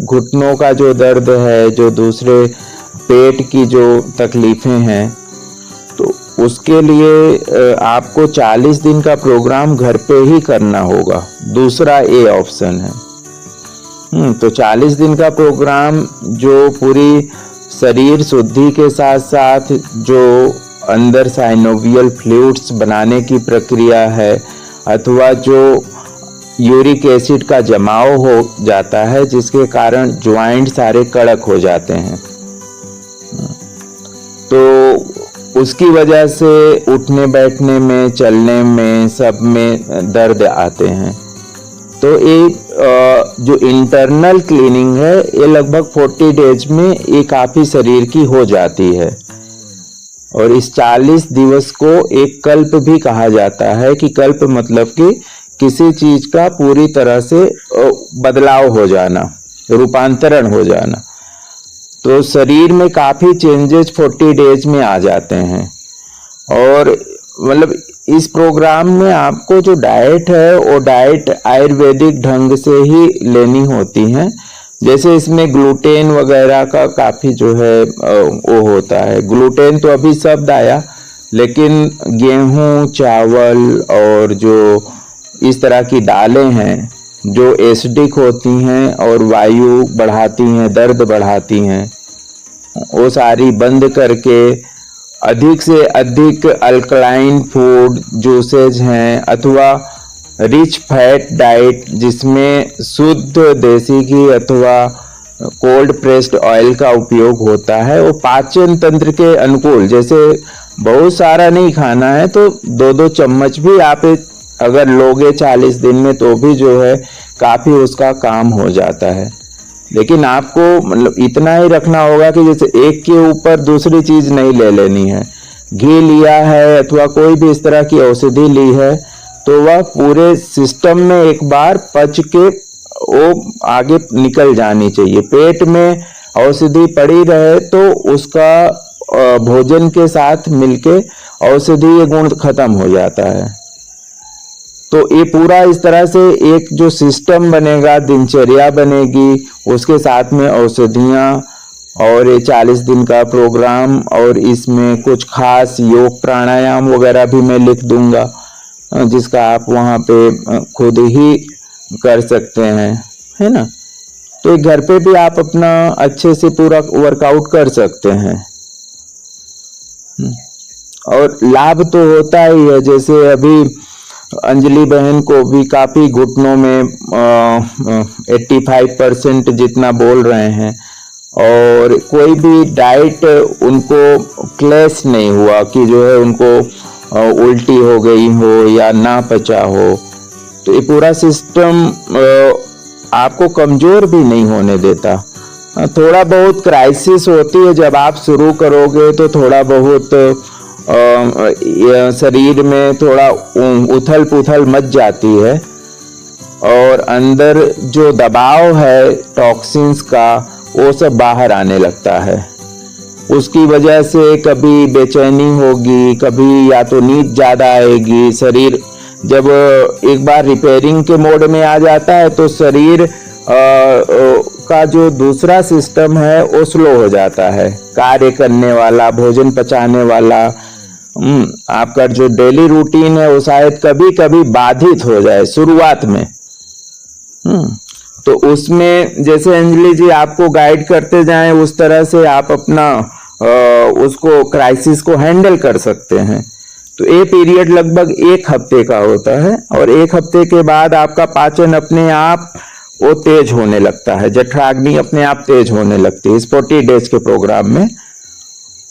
घुटनों का जो दर्द है, जो दूसरे पेट की जो तकलीफ़ें हैं, तो उसके लिए आपको 40 दिन का प्रोग्राम घर पे ही करना होगा। दूसरा ए ऑप्शन है। तो 40 दिन का प्रोग्राम जो पूरी शरीर शुद्धि के साथ साथ जो अंदर साइनोवियल फ्लूइड्स बनाने की प्रक्रिया है, अथवा जो यूरिक एसिड का जमाव हो जाता है जिसके कारण ज्वाइंट सारे कड़क हो जाते हैं, तो उसकी वजह से उठने बैठने में, चलने में, सब में दर्द आते हैं। तो ये जो इंटरनल क्लीनिंग है ये लगभग 40 डेज में ये काफ़ी शरीर की हो जाती है। और इस 40 दिवस को एक कल्प भी कहा जाता है कि कल्प मतलब कि किसी चीज का पूरी तरह से बदलाव हो जाना, रूपांतरण हो जाना। तो शरीर में काफ़ी चेंजेस 40 डेज में आ जाते हैं। और मतलब इस प्रोग्राम में आपको जो डाइट है वो डाइट आयुर्वेदिक ढंग से ही लेनी होती है। जैसे इसमें ग्लूटेन वगैरह का काफ़ी जो है वो होता है। ग्लूटेन तो अभी शब्द आया, लेकिन गेहूं, चावल और जो इस तरह की दालें हैं जो एसिडिक होती हैं और वायु बढ़ाती हैं, दर्द बढ़ाती हैं, वो सारी बंद करके अधिक से अधिक अल्कलाइन फूड, जूसेज हैं, अथवा रिच फैट डाइट जिसमें शुद्ध देसी घी अथवा कोल्ड प्रेस्ड ऑयल का उपयोग होता है, वो पाचन तंत्र के अनुकूल, जैसे बहुत सारा नहीं खाना है तो 2-2 चम्मच भी आप अगर लोगे 40 दिन में तो भी जो है काफ़ी उसका काम हो जाता है। लेकिन आपको मतलब इतना ही रखना होगा कि जैसे एक के ऊपर दूसरी चीज नहीं ले लेनी है। घी लिया है अथवा कोई भी इस तरह की औषधि ली है तो वह पूरे सिस्टम में एक बार पच के वो आगे निकल जानी चाहिए। पेट में औषधि पड़ी रहे तो उसका भोजन के साथ मिलके औषधीय गुण खत्म हो जाता है। तो ये पूरा इस तरह से एक जो सिस्टम बनेगा, दिनचर्या बनेगी, उसके साथ में औषधियाँ और ये 40 दिन का प्रोग्राम, और इसमें कुछ खास योग प्राणायाम वगैरह भी मैं लिख दूंगा जिसका आप वहाँ पे खुद ही कर सकते हैं, है ना। तो घर पे भी आप अपना अच्छे से पूरा वर्कआउट कर सकते हैं। और लाभ तो होता ही है। जैसे अभी अंजलि बहन को भी काफ़ी घुटनों में 85% जितना बोल रहे हैं, और कोई भी डाइट उनको क्लैश नहीं हुआ कि जो है उनको उल्टी हो गई हो या ना पचा हो। तो ये पूरा सिस्टम आपको कमज़ोर भी नहीं होने देता। थोड़ा बहुत क्राइसिस होती है जब आप शुरू करोगे, तो थोड़ा बहुत शरीर में थोड़ा उथल पुथल मच जाती है, और अंदर जो दबाव है टॉक्सिन्स का वो सब बाहर आने लगता है। उसकी वजह से कभी बेचैनी होगी, कभी या तो नींद ज़्यादा आएगी। शरीर जब एक बार रिपेयरिंग के मोड में आ जाता है तो शरीर का जो दूसरा सिस्टम है वो स्लो हो जाता है, कार्य करने वाला, भोजन पचाने वाला। आपका जो डेली रूटीन है वो शायद कभी कभी बाधित हो जाए शुरुआत में। तो उसमें जैसे अंजलि जी आपको गाइड करते जाएं उस तरह से आप अपना उसको क्राइसिस को हैंडल कर सकते हैं। तो ये पीरियड लगभग 1 हफ्ते का होता है, और 1 हफ्ते के बाद आपका पाचन अपने आप वो तेज होने लगता है, जठराग्नि अपने आप तेज होने लगती है इस 40 डेज के प्रोग्राम में।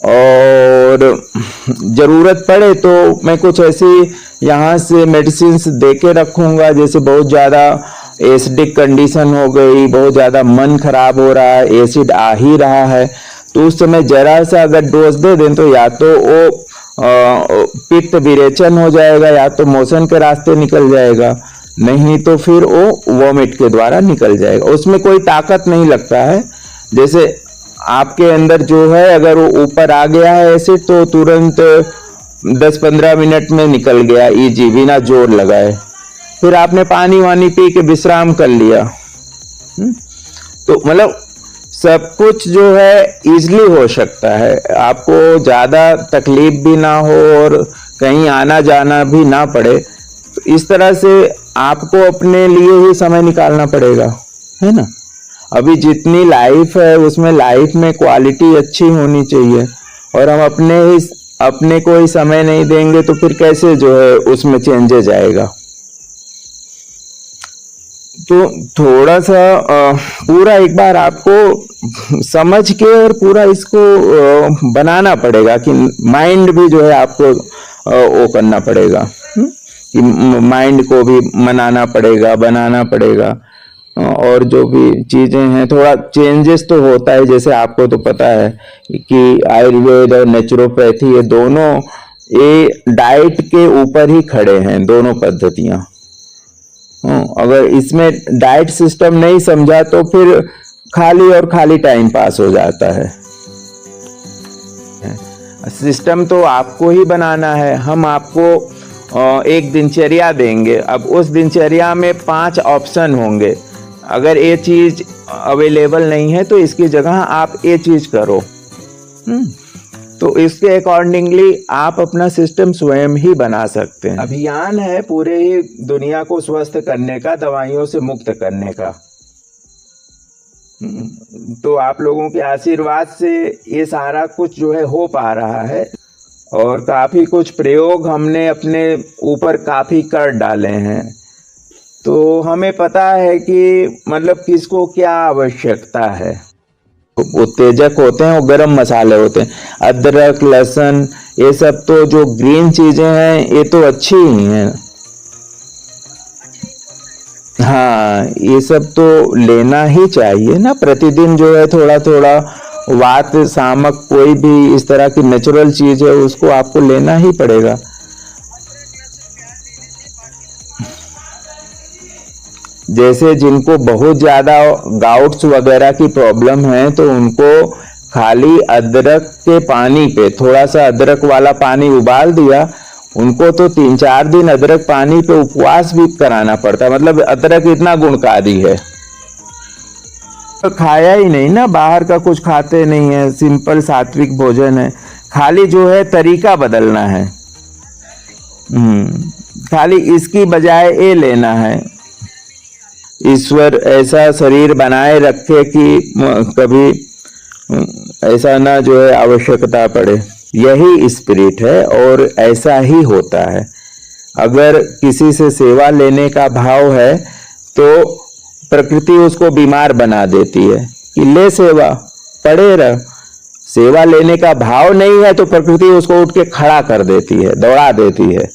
और ज़रूरत पड़े तो मैं कुछ ऐसी यहाँ से मेडिसिन दे के रखूँगा, जैसे बहुत ज़्यादा एसिडिक कंडीशन हो गई, बहुत ज़्यादा मन खराब हो रहा है, एसिड आ ही रहा है, तो उस समय जरा सा अगर डोज दे दें तो या तो वो पित्त विरेचन हो जाएगा, या तो मोशन के रास्ते निकल जाएगा, नहीं तो फिर वो वॉमिट के द्वारा निकल जाएगा। उसमें कोई ताकत नहीं लगता है। जैसे आपके अंदर जो है अगर वो ऊपर आ गया है एसिड तो तुरंत 10-15 मिनट में निकल गया इजी, बिना जोर लगाए। फिर आपने पानी वानी पी के विश्राम कर लिया, तो मतलब सब कुछ जो है इजली हो सकता है, आपको ज़्यादा तकलीफ भी ना हो और कहीं आना जाना भी ना पड़े। तो इस तरह से आपको अपने लिए ही समय निकालना पड़ेगा, है ना। अभी जितनी लाइफ है उसमें लाइफ में क्वालिटी अच्छी होनी चाहिए, और हम अपने को ही समय नहीं देंगे तो फिर कैसे जो है उसमें चेंजेस आएगा। तो थोड़ा सा पूरा एक बार आपको समझ के और पूरा इसको बनाना पड़ेगा कि माइंड भी जो है आपको वो करना पड़ेगा, कि माइंड को भी मनाना पड़ेगा, बनाना पड़ेगा। और जो भी चीजें हैं थोड़ा चेंजेस तो होता है, जैसे आपको तो पता है कि आयुर्वेद और नेचुरोपैथी ये दोनों ये डाइट के ऊपर ही खड़े हैं, दोनों पद्धतियां। अगर इसमें डाइट सिस्टम नहीं समझा तो फिर खाली और खाली टाइम पास हो जाता है। सिस्टम तो आपको ही बनाना है। हम आपको एक दिनचर्या देंगे, अब उस दिनचर्या में 5 ऑप्शन होंगे। अगर ये चीज अवेलेबल नहीं है तो इसकी जगह आप ये चीज करो। तो इसके अकॉर्डिंगली आप अपना सिस्टम स्वयं ही बना सकते हैं। अभियान है पूरे ही दुनिया को स्वस्थ करने का, दवाइयों से मुक्त करने का। तो आप लोगों के आशीर्वाद से ये सारा कुछ जो है हो पा रहा है, और काफी कुछ प्रयोग हमने अपने ऊपर काफी कर डाले हैं। तो हमें पता है कि मतलब किसको क्या आवश्यकता है। उत्तेजक होते हैं, वो गरम मसाले होते हैं, अदरक, लहसुन, ये सब तो जो ग्रीन चीजें हैं ये तो अच्छी ही हैं। हाँ, ये सब तो लेना ही चाहिए ना प्रतिदिन, जो है थोड़ा थोड़ा वात सामक कोई भी इस तरह की नेचुरल चीज है उसको आपको लेना ही पड़ेगा। जैसे जिनको बहुत ज्यादा गाउट्स वगैरह की प्रॉब्लम है तो उनको खाली अदरक के पानी पे थोड़ा सा अदरक वाला पानी उबाल दिया, उनको तो 3-4 दिन अदरक पानी पे उपवास भी कराना पड़ता है। मतलब अदरक इतना गुणकारी है। तो खाया ही नहीं ना, बाहर का कुछ खाते नहीं है, सिंपल सात्विक भोजन है, खाली जो है तरीका बदलना है। खाली इसकी बजाय ये लेना है। ईश्वर ऐसा शरीर बनाए रखे कि कभी ऐसा ना जो है आवश्यकता पड़े। यही स्पिरिट है और ऐसा ही होता है। अगर किसी से सेवा लेने का भाव है तो प्रकृति उसको बीमार बना देती है कि ले सेवा, पड़े रह। सेवा लेने का भाव नहीं है तो प्रकृति उसको उठ के खड़ा कर देती है, दौड़ा देती है।